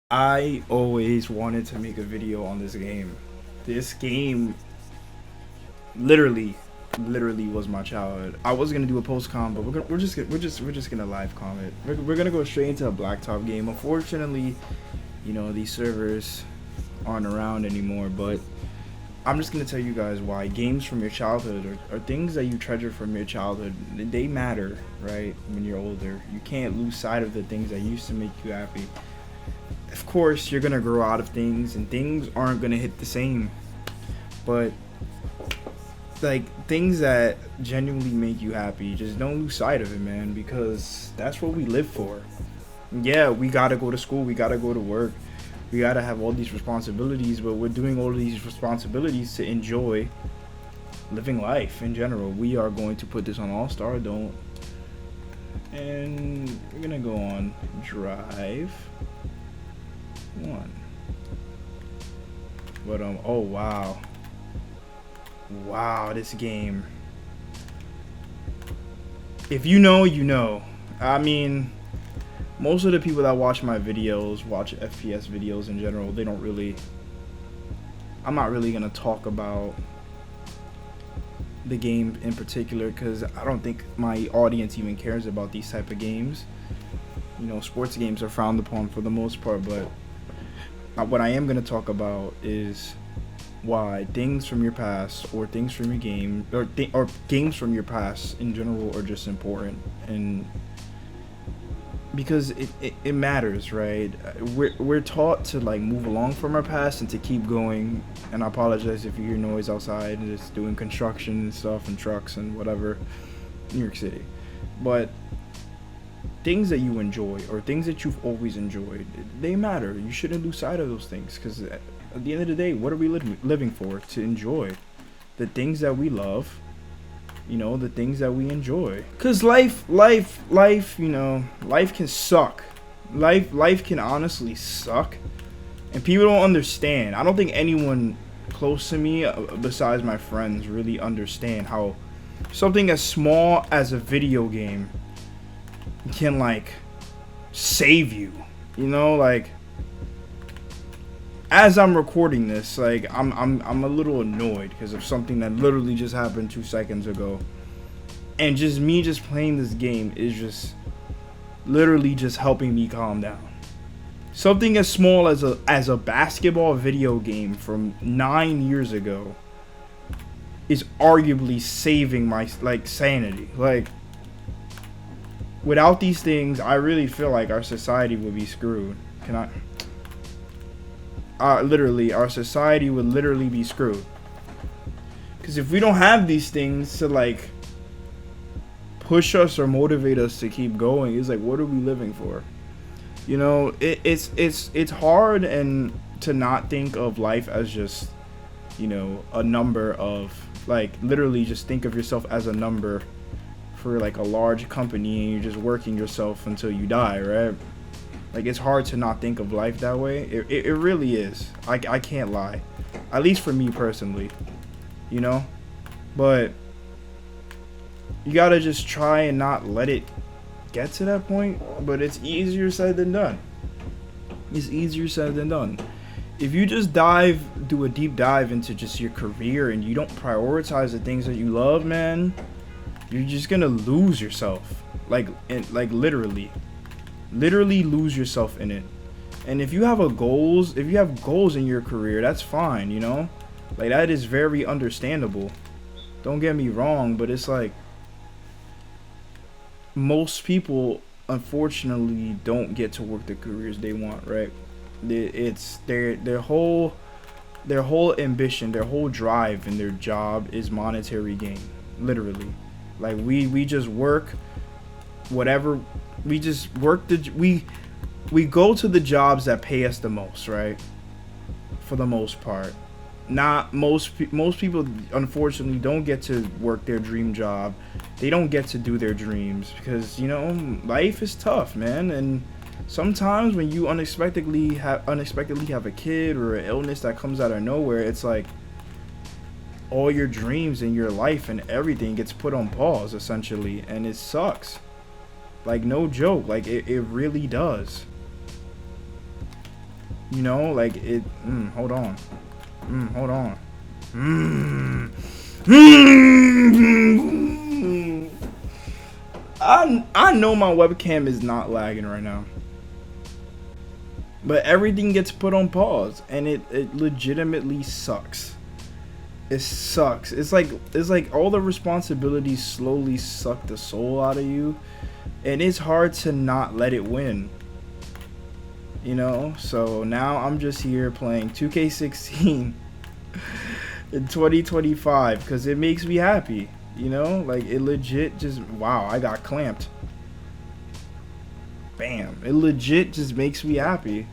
I always wanted to make a video on this game. This game literally, literally was my childhood. I was gonna do a post com, but we're just gonna live comment. We're gonna go straight into a blacktop game. Unfortunately, these servers aren't around anymore. But I'm just gonna tell you guys why games from your childhood are things that you treasure from your childhood. They matter, right? When you're older, you can't lose sight of the things that used to make you happy. Of course, you're gonna grow out of things, and things aren't gonna hit the same. But like things that genuinely make you happy, just don't lose sight of it, man, because that's what we live for. Yeah, we gotta go to school, we gotta go to work, we gotta have all these responsibilities, but we're doing all of these responsibilities to enjoy living life in general. We are going to put this on All Star, don't, and we're gonna go on drive one. But oh wow, this game. If you know, you know. I mean, most of the people that watch my videos, watch FPS videos in general, they don't really. I'm not really gonna talk about the game in particular because I don't think my audience even cares about these type of games. Sports games are frowned upon for the most part, but what I am going to talk about is why things from your past or things from your game or games from your past in general are just important, and because it matters, right? We're taught to like move along from our past and to keep going. And I apologize if you hear noise outside and it's doing construction and stuff and trucks and whatever, New York City. But things that you enjoy or things that you've always enjoyed, they matter. You shouldn't lose sight of those things, because at the end of the day, what are we living for? To enjoy the things that we love, the things that we enjoy. Because life can suck. Life can honestly suck, and people don't understand. I don't think anyone close to me besides my friends really understand how something as small as a video game can like save you. Like, as I'm recording this, like I'm a little annoyed because of something that literally just happened 2 seconds ago, and just me just playing this game is just literally just helping me calm down. Something as small as a basketball video game from 9 years ago is arguably saving my sanity. Like, without these things, I really feel like our society would be screwed. Literally, our society would literally be screwed. Because if we don't have these things to like push us or motivate us to keep going, it's like, what are we living for? It's hard and to not think of life as just, a number of like, literally just think of yourself as a number for like a large company, and you're just working yourself until you die, right? Like, it's hard to not think of life that way. It really is. I can't lie, at least for me personally, but you gotta just try and not let it get to that point. But it's easier said than done. If you just do a deep dive into just your career and you don't prioritize the things that you love, man, you're just gonna lose yourself, like literally lose yourself in it. And if you have goals in your career, that's fine, like that is very understandable. Don't get me wrong, but it's like most people unfortunately don't get to work the careers they want, right? It's their whole ambition, their whole drive in their job is monetary gain, literally. Like, we just work whatever, we just work we go to the jobs that pay us the most, right? For the most part. Not most people unfortunately don't get to work their dream job. They don't get to do their dreams because life is tough, man. And sometimes when you unexpectedly have a kid or an illness that comes out of nowhere, it's like all your dreams and your life and everything gets put on pause, essentially, and it sucks. Like, no joke, like it really does. You know, like it. Hold on. Hold on. I know my webcam is not lagging right now, but everything gets put on pause, and it legitimately sucks. It sucks. It's like all the responsibilities slowly suck the soul out of you, and it's hard to not let it win. You know, so now I'm just here playing 2K16 in 2025 because it makes me happy. You know, like it legit just, wow, I got clamped. Bam. It legit just makes me happy.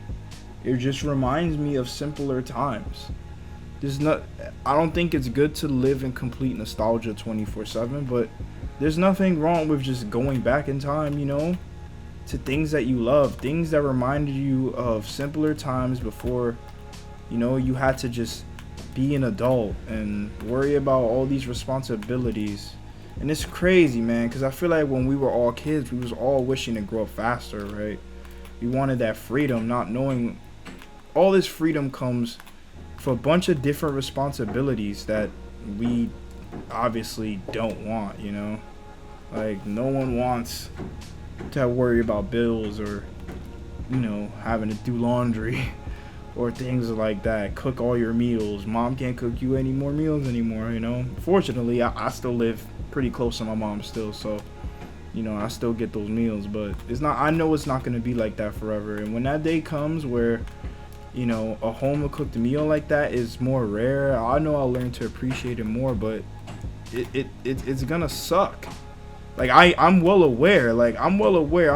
It just reminds me of simpler times. I don't think it's good to live in complete nostalgia 24/7, but there's nothing wrong with just going back in time, you know, to things that you love, things that reminded you of simpler times before, you know, you had to just be an adult and worry about all these responsibilities. And it's crazy, man, because I feel like when we were all kids, we was all wishing to grow up faster, right? We wanted that freedom, not knowing all this freedom comes for a bunch of different responsibilities that we obviously don't want, you know? Like, no one wants to worry about bills or, you know, having to do laundry or things like that. Cook all your meals. Mom can't cook you any more meals anymore, you know? Fortunately, I still live pretty close to my mom still, so, you know, I still get those meals, but it's not, I know it's not going to be like that forever. And when that day comes where, you know, a home cooked meal like that is more rare, I know I'll learn to appreciate it more, but it's gonna suck. Like, I'm well aware, I'm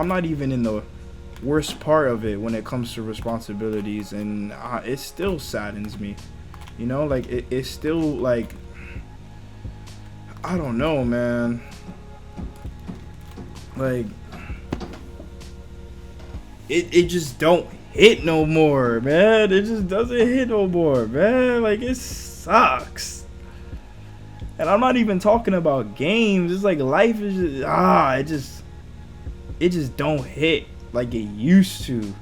not even in the worst part of it when it comes to responsibilities, and it still saddens me, you know, like it's still like, I don't know, man, like it just don't hit no more, man. It just doesn't hit no more, man. Like, it sucks. And I'm not even talking about games. It's like life is just it just don't hit like it used to,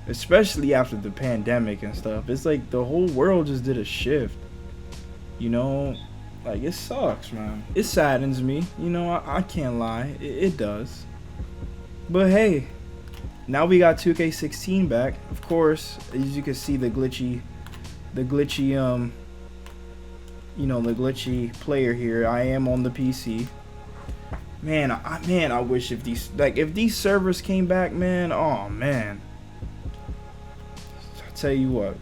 especially after the pandemic and stuff. It's like the whole world just did a shift, you know. Like, it sucks, man. It saddens me, you know. I can't lie, it does. But hey, now we got 2K16 back. Of course, as you can see, the glitchy you know, the glitchy player here. I am on the PC. Man, I wish if these servers came back, man. Oh man, I tell you what,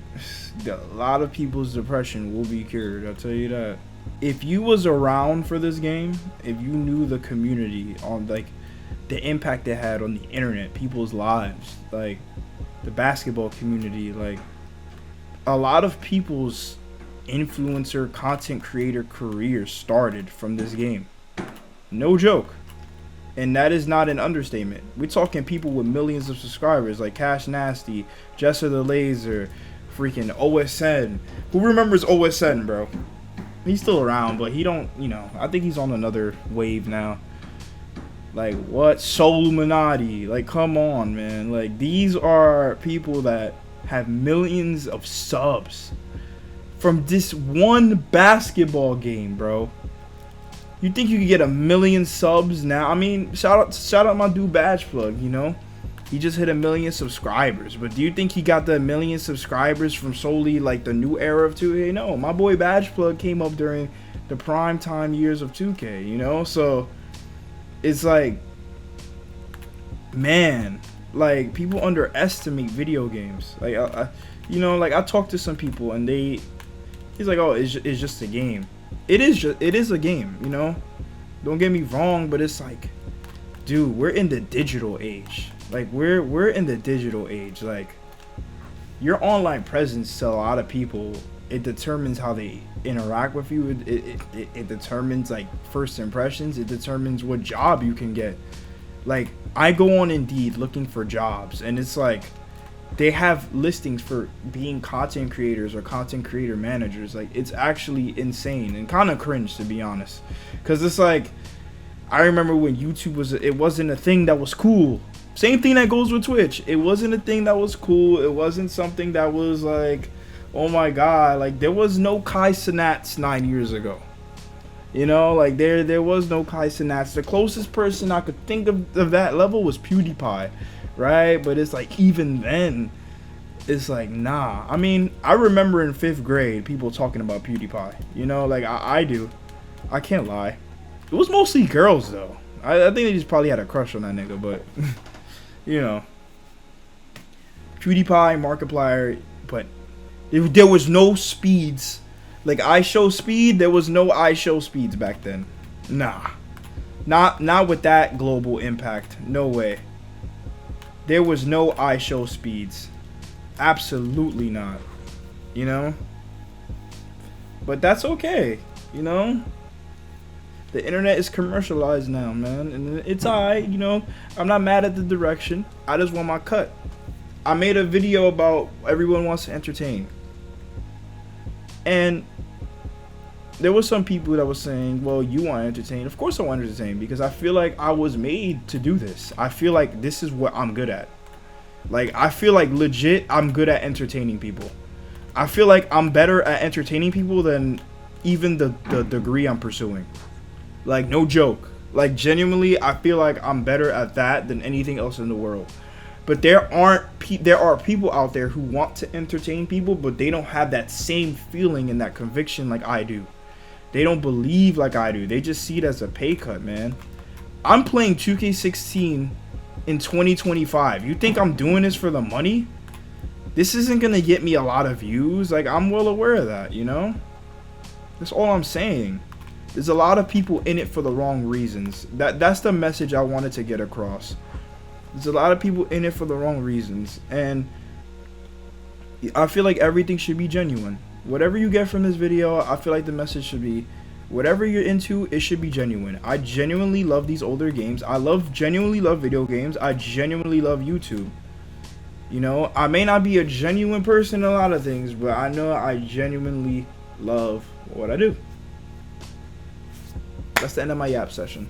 a lot of people's depression will be cured. I'll tell you that. If you was around for this game, if you knew the community on, like, the impact it had on the internet, people's lives, like the basketball community, like a lot of people's influencer content creator careers started from this game. No joke. And that is not an understatement. We're talking people with millions of subscribers like Cash Nasty, Jesser the Laser, freaking OSN. Who remembers OSN, bro? He's still around, but he don't, you know, I think he's on another wave now. Like, what? Soulluminati. Like, come on, man. Like, these are people that have millions of subs from this one basketball game, bro. You think you could get 1 million subs now? I mean, shout out my dude Badge Plug, you know? He just hit 1 million subscribers. But do you think he got the 1 million subscribers from solely, like, the new era of 2K? No, my boy Badge Plug came up during the prime time years of 2K, you know? So it's like, man, like, people underestimate video games. Like, you know, like, I talked to some people and he's like, oh, it's just a game. It is a game, you know? Don't get me wrong, but it's like, dude, we're in the digital age. Like, we're in the digital age. Like, your online presence to a lot of people, it determines how they interact with you. It determines, like, first impressions. It determines what job you can get. Like, I go on Indeed looking for jobs, and it's like, they have listings for being content creators or content creator managers. Like, it's actually insane and kind of cringe, to be honest, because it's like, I remember when YouTube wasn't a thing that was cool. Same thing that goes with Twitch. It wasn't a thing that was cool. It wasn't something that was like, oh my god, like there was no Kai Cenats 9 years ago. You know, like there was no Kai Cenats. The closest person I could think of that level was PewDiePie, right? But it's like even then, it's like nah. I mean, I remember in 5th grade people talking about PewDiePie. You know, like I do. I can't lie. It was mostly girls though. I think they just probably had a crush on that nigga, but you know, PewDiePie, Markiplier, but there was no speeds. Like I show speed, there was no I show speeds back then. Nah. Not with that global impact. No way. There was no I show speeds. Absolutely not. You know? But that's okay. You know? The internet is commercialized now, man. And it's alright, you know. I'm not mad at the direction. I just want my cut. I made a video about everyone wants to entertain. And there was some people that was saying, well, you want to entertain. Of course I want to entertain, because I feel like I was made to do this. I feel like this is what I'm good at. Like, I feel like legit I'm good at entertaining people. I feel like I'm better at entertaining people than even the degree I'm pursuing. Like, no joke. Like, genuinely, I feel like I'm better at that than anything else in the world. But there are people out there who want to entertain people, but they don't have that same feeling and that conviction like I do. They don't believe like I do. They just see it as a pay cut, man. I'm playing 2K16 in 2025. You think I'm doing this for the money? This isn't going to get me a lot of views. Like, I'm well aware of that, you know? That's all I'm saying. There's a lot of people in it for the wrong reasons. That's the message I wanted to get across. There's a lot of people in it for the wrong reasons. And I feel like everything should be genuine. Whatever you get from this video, I feel like the message should be, whatever you're into, it should be genuine. I genuinely love these older games. I genuinely love video games. I genuinely love YouTube. You know, I may not be a genuine person in a lot of things, but I know I genuinely love what I do. That's the end of my yap session.